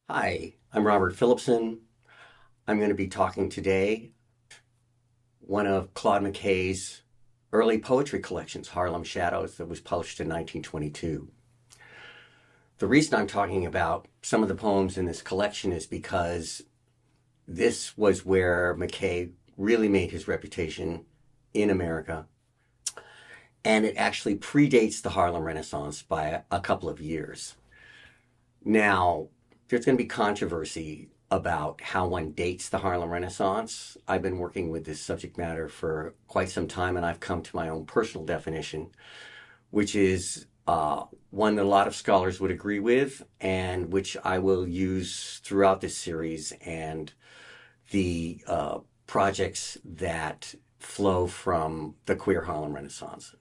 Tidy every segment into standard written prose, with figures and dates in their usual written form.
Hi, I'm Robert Philipson. I'm going to be talking today one of Claude McKay's early poetry collections, Harlem Shadows, that was published in 1922. The reason I'm talking about some of the poems in this collection is because this was where McKay really made his reputation in America, and it actually predates the Harlem Renaissance by a couple of years. Now, there's going to be controversy about how one dates the Harlem Renaissance. I've been working with this subject matter for quite some time, and I've come to my own personal definition, which is one that a lot of scholars would agree with, and which I will use throughout this series and the projects that flow from the queer Harlem Renaissance.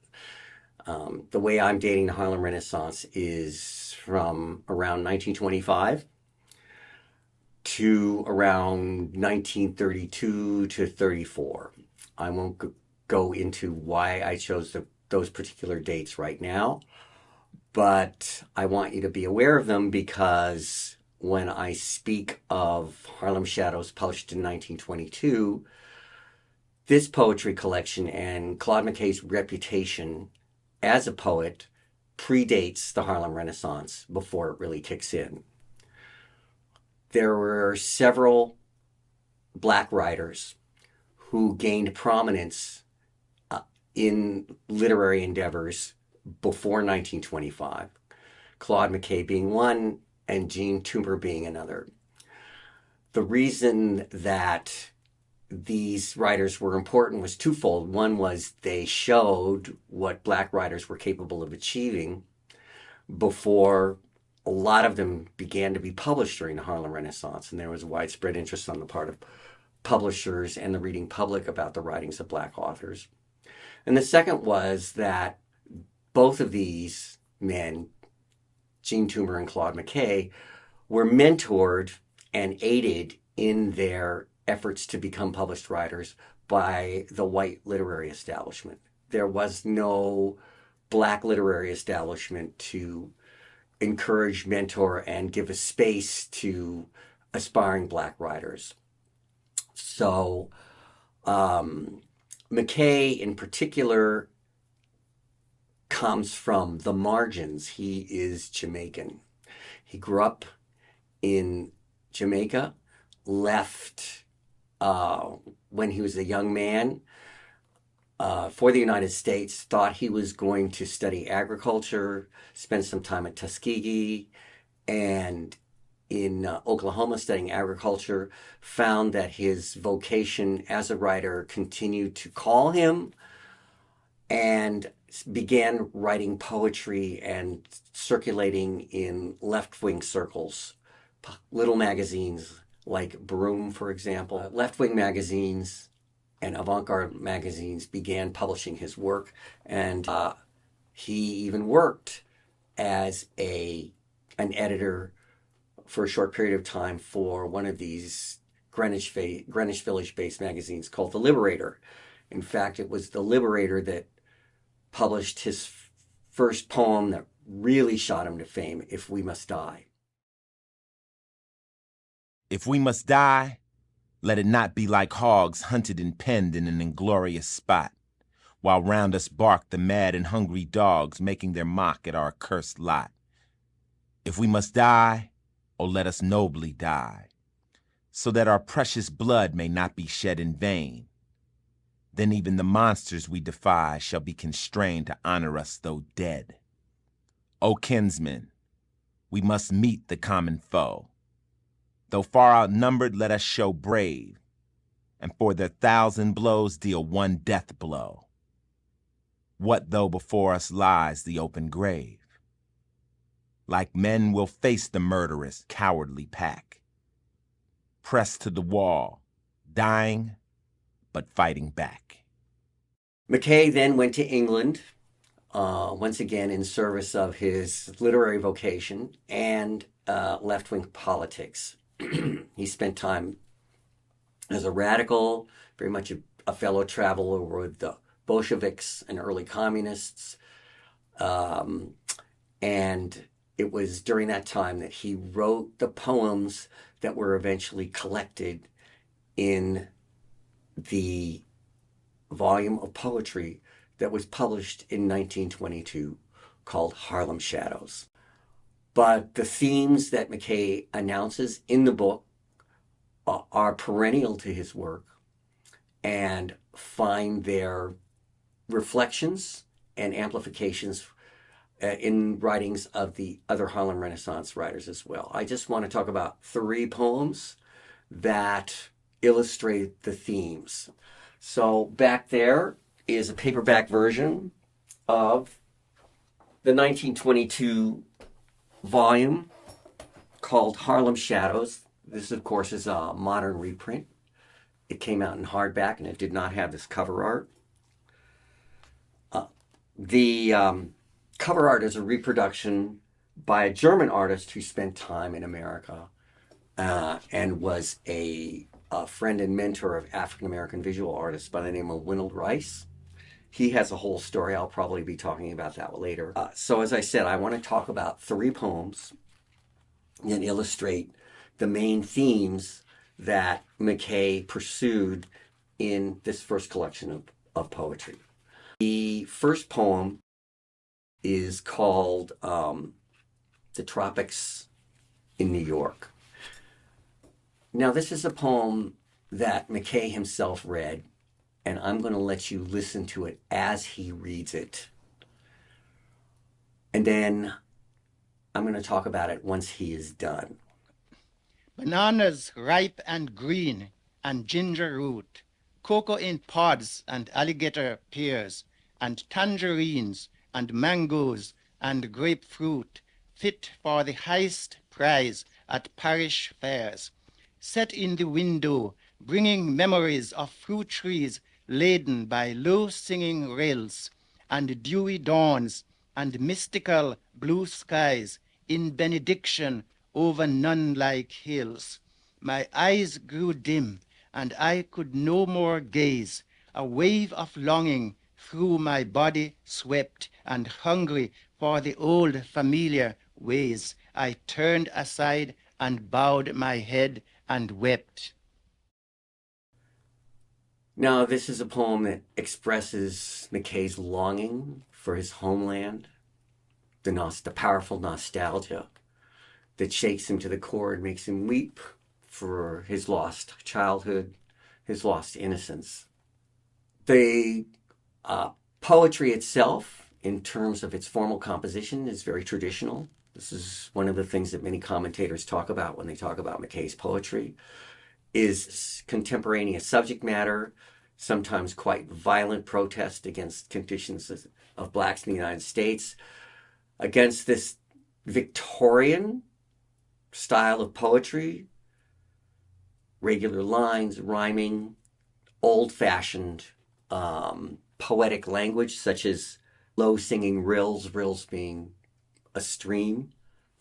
The way I'm dating the Harlem Renaissance is from around 1925 to around 1932 to 34. I won't go into why I chose those particular dates right now, but I want you to be aware of them because when I speak of Harlem Shadows published in 1922, this poetry collection and Claude McKay's reputation as a poet predates the Harlem Renaissance before it really kicks in. There were several Black writers who gained prominence in literary endeavors before 1925, Claude McKay being one and Jean Toomer being another. The reason that these writers were important was twofold. One was they showed what Black writers were capable of achieving before a lot of them began to be published during the Harlem Renaissance, and there was widespread interest on the part of publishers and the reading public about the writings of Black authors. And the second was that both of these men, Jean Toomer and Claude McKay, were mentored and aided in their efforts to become published writers by the white literary establishment. There was no Black literary establishment to encourage, mentor, and give a space to aspiring Black writers. So McKay in particular comes from the margins. He is Jamaican. He grew up in Jamaica, left when he was a young man for the United States, thought he was going to study agriculture, spent some time at Tuskegee, and in Oklahoma studying agriculture, found that his vocation as a writer continued to call him and began writing poetry and circulating in left-wing circles, little magazines like Broom, for example. Left-wing magazines and avant-garde magazines began publishing his work, and he even worked as an editor for a short period of time for one of these Greenwich Village-based magazines called The Liberator. In fact, it was The Liberator that published his first poem that really shot him to fame, If We Must Die. If we must die, let it not be like hogs hunted and penned in an inglorious spot, while round us bark the mad and hungry dogs, making their mock at our cursed lot. If we must die, oh, let us nobly die, so that our precious blood may not be shed in vain. Then even the monsters we defy shall be constrained to honor us though dead. O kinsmen, we must meet the common foe. Though far outnumbered, let us show brave, and for their 1,000 blows deal one death blow. What though before us lies the open grave? Like men we'll face the murderous, cowardly pack, pressed to the wall, dying, but fighting back. McKay then went to England, once again in service of his literary vocation and left-wing politics. He spent time as a radical, very much a fellow traveler with the Bolsheviks and early communists, and it was during that time that he wrote the poems that were eventually collected in the volume of poetry that was published in 1922 called Harlem Shadows. But the themes that McKay announces in the book are perennial to his work and find their reflections and amplifications in writings of the other Harlem Renaissance writers as well. I just want to talk about 3 poems that illustrate the themes. So back there is a paperback version of the 1922 volume called Harlem Shadows. This, of course, is a modern reprint. It came out in hardback and it did not have this cover art. The cover art is a reproduction by a German artist who spent time in America and was a friend and mentor of African-American visual artists by the name of Winold Rice. He has a whole story. I'll probably be talking about that later. So as I said, I want to talk about 3 poems that illustrate the main themes that McKay pursued in this first collection of poetry. The first poem is called The Tropics in New York. Now, this is a poem that McKay himself read, and I'm going to let you listen to it as he reads it. And then I'm going to talk about it once he is done. Bananas ripe and green, and ginger root, cocoa in pods and alligator pears, and tangerines and mangoes and grapefruit, fit for the highest prize at parish fairs, set in the window, bringing memories of fruit trees laden by low-singing rills, and dewy dawns and mystical blue skies in benediction over nun-like hills. My eyes grew dim, and I could no more gaze. A wave of longing through my body swept, and hungry for the old familiar ways, I turned aside and bowed my head and wept. Now, this is a poem that expresses McKay's longing for his homeland, the powerful nostalgia that shakes him to the core and makes him weep for his lost childhood, his lost innocence. The poetry itself, in terms of its formal composition, is very traditional. This is one of the things that many commentators talk about when they talk about McKay's poetry, is contemporaneous subject matter, sometimes quite violent protest against conditions of blacks in the United States, against this Victorian style of poetry, regular lines, rhyming, old-fashioned poetic language, such as low singing rills being a stream.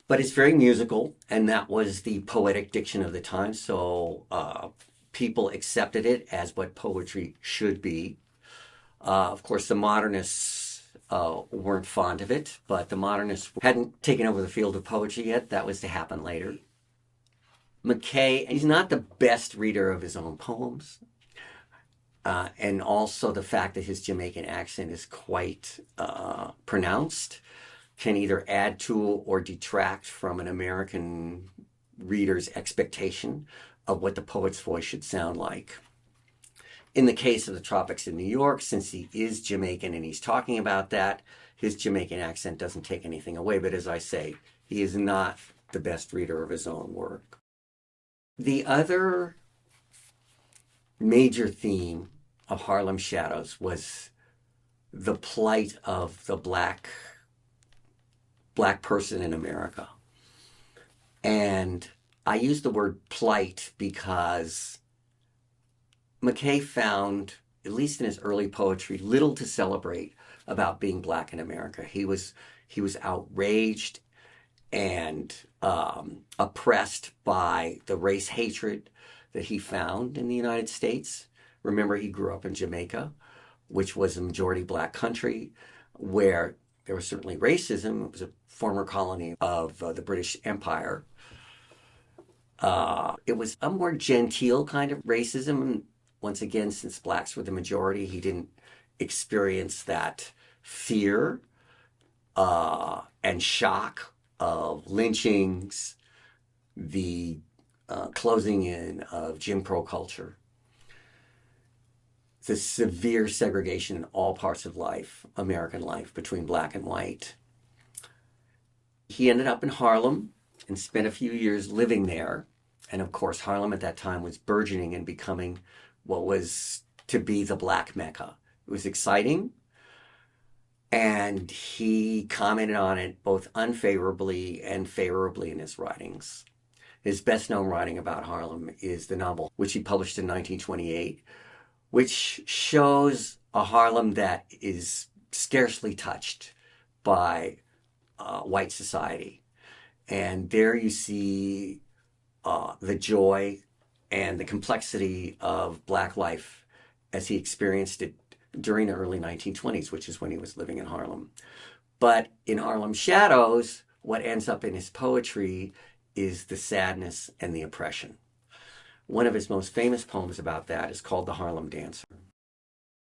But it's very musical, and that was the poetic diction of the time, so people accepted it as what poetry should be. Of course, the modernists weren't fond of it, but the modernists hadn't taken over the field of poetry yet. That was to happen later. McKay, he's not the best reader of his own poems. And also the fact that his Jamaican accent is quite pronounced can either add to or detract from an American reader's expectation of what the poet's voice should sound like. In the case of the Tropics in New York, since he is Jamaican and he's talking about that, his Jamaican accent doesn't take anything away. But as I say, he is not the best reader of his own work. The other major theme of Harlem Shadows was the plight of the black person in America. And I use the word plight because McKay found, at least in his early poetry, little to celebrate about being black in America. He was outraged and oppressed by the race hatred that he found in the United States. Remember, he grew up in Jamaica, which was a majority black country, where There was certainly racism. It was a former colony of the British Empire. It was a more genteel kind of racism. Once again, since blacks were the majority, he didn't experience that fear and shock of lynchings, the closing in of Jim Crow culture, the severe segregation in all parts of life, American life, between black and white. He ended up in Harlem and spent a few years living there. And of course, Harlem at that time was burgeoning and becoming what was to be the Black Mecca. It was exciting. And he commented on it both unfavorably and favorably in his writings. His best known writing about Harlem is the novel, which he published in 1928, which shows a Harlem that is scarcely touched by white society. And there you see the joy and the complexity of black life as he experienced it during the early 1920s, which is when he was living in Harlem. But in Harlem Shadows, what ends up in his poetry is the sadness and the oppression. One of his most famous poems about that is called The Harlem Dancer.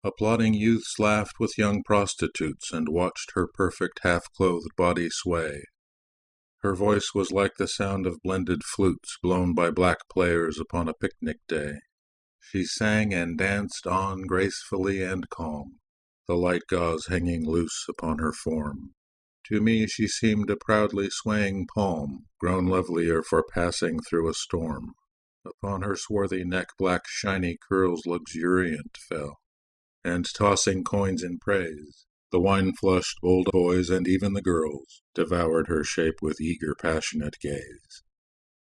Applauding youths laughed with young prostitutes and watched her perfect half-clothed body sway. Her voice was like the sound of blended flutes blown by black players upon a picnic day. She sang and danced on gracefully and calm, the light gauze hanging loose upon her form. To me she seemed a proudly swaying palm, grown lovelier for passing through a storm. Upon her swarthy neck black shiny curls luxuriant fell, and tossing coins in praise, the wine-flushed bold boys and even the girls devoured her shape with eager passionate gaze.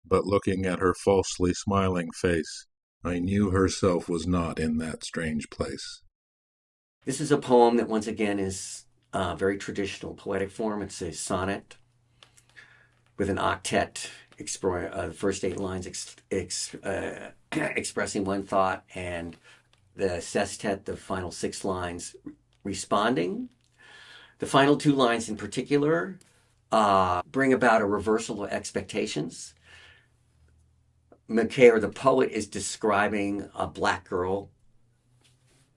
But looking at her falsely smiling face, I knew herself was not in that strange place. This is a poem that once again is very traditional poetic form. It's a sonnet with an octet, the first 8 lines expressing one thought, and the sestet, the final 6 lines, responding. The final 2 lines in particular bring about a reversal of expectations. McKay, or the poet, is describing a black girl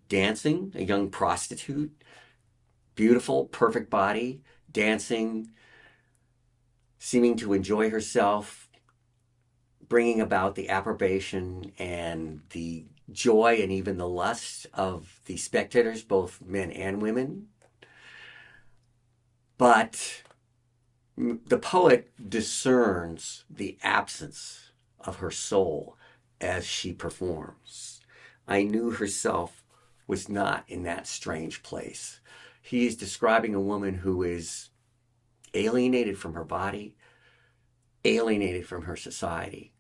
dancing, a young prostitute, beautiful, perfect body, dancing, seeming to enjoy herself, bringing about the approbation and the joy and even the lust of the spectators, both men and women. But the poet discerns the absence of her soul as she performs. I knew herself was not in that strange place. He is describing a woman who is alienated from her body, alienated from her society.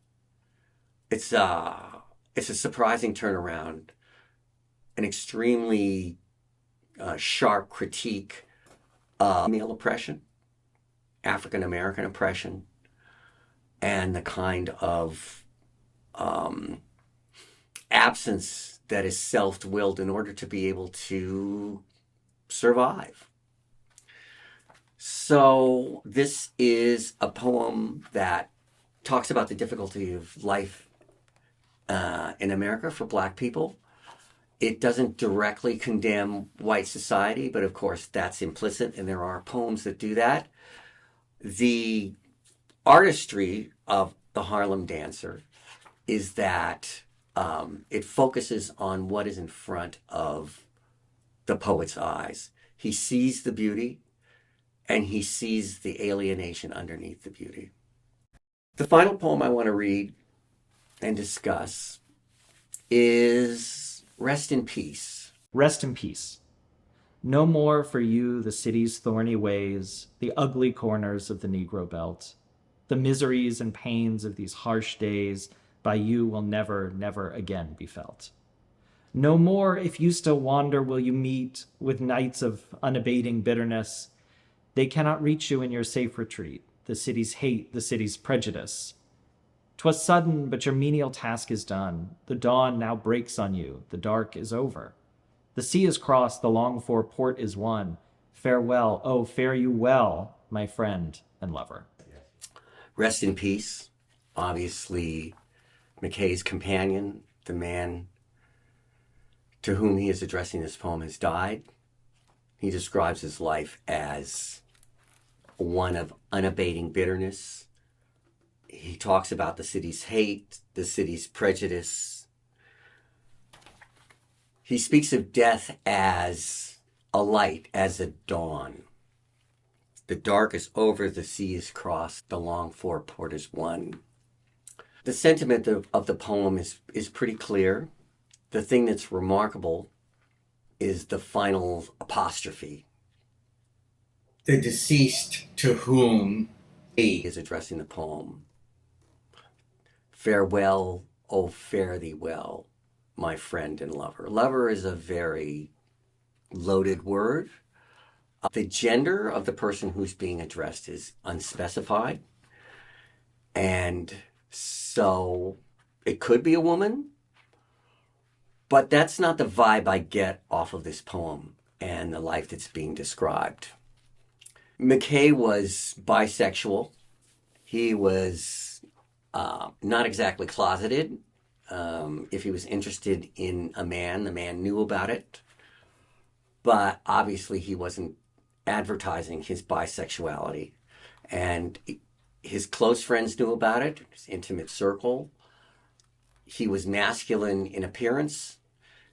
It's a surprising turnaround, an extremely sharp critique of male oppression, African American oppression, and the kind of absence that is self-willed in order to be able to survive. So this is a poem that talks about the difficulty of life in America for black people. It doesn't directly condemn white society, but of course that's implicit, and there are poems that do that. The artistry of the Harlem Dancer is that it focuses on what is in front of the poet's eyes. He sees the beauty, and he sees the alienation underneath the beauty. The final poem I want to read and discuss is Rest in Peace. Rest in peace. No more for you the city's thorny ways, the ugly corners of the Negro Belt. The miseries and pains of these harsh days by you will never, never again be felt. No more, if you still wander, will you meet with nights of unabating bitterness. They cannot reach you in your safe retreat, the city's hate, the city's prejudice. 'Twas sudden, but your menial task is done. The dawn now breaks on you, the dark is over. The sea is crossed, the longed-for port is won. Farewell, oh, fare you well, my friend and lover. Rest in peace. Obviously, McKay's companion, the man to whom he is addressing this poem, has died. He describes his life as one of unabating bitterness. He talks about the city's hate, the city's prejudice. He speaks of death as a light, as a dawn. The dark is over, the sea is crossed, the longed for port is won. The sentiment of the poem is pretty clear. The thing that's remarkable is the final apostrophe. The deceased to whom he is addressing the poem. Farewell, oh fare thee well, my friend and lover. Lover is a very loaded word. The gender of the person who's being addressed is unspecified. And so it could be a woman, but that's not the vibe I get off of this poem and the life that's being described. McKay was bisexual. He was not exactly closeted. If he was interested in a man, the man knew about it. But obviously he wasn't advertising his bisexuality. And his close friends knew about it, his intimate circle. He was masculine in appearance,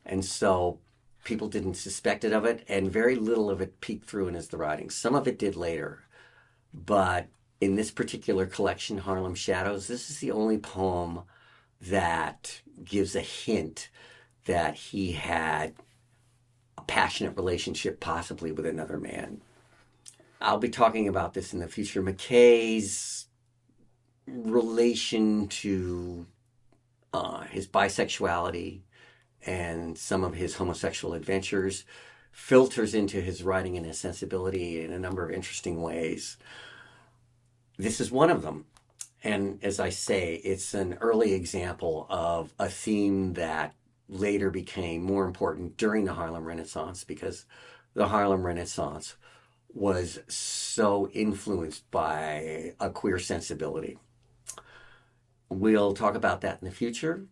and so people didn't suspect it of it, and very little of it peeked through in his writing. Some of it did later, but in this particular collection, Harlem Shadows, this is the only poem that gives a hint that he had a passionate relationship, possibly with another man. I'll be talking about this in the future. McKay's relation to his bisexuality and some of his homosexual adventures filters into his writing and his sensibility in a number of interesting ways. This is one of them. And as I say, it's an early example of a theme that later became more important during the Harlem Renaissance, because the Harlem Renaissance was so influenced by a queer sensibility. We'll talk about that in the future.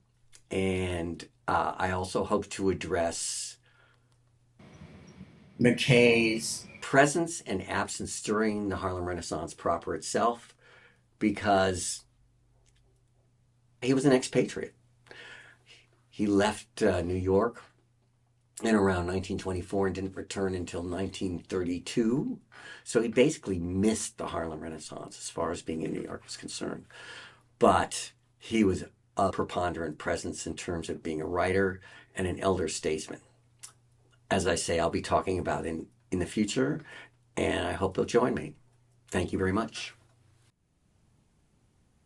And I also hope to address McKay's presence and absence during the Harlem Renaissance proper itself, because he was an expatriate. He left New York in around 1924 and didn't return until 1932. So he basically missed the Harlem Renaissance as far as being in New York was concerned. But he was a preponderant presence in terms of being a writer and an elder statesman. As I say, I'll be talking about in the future, and I hope you'll join me. Thank you very much.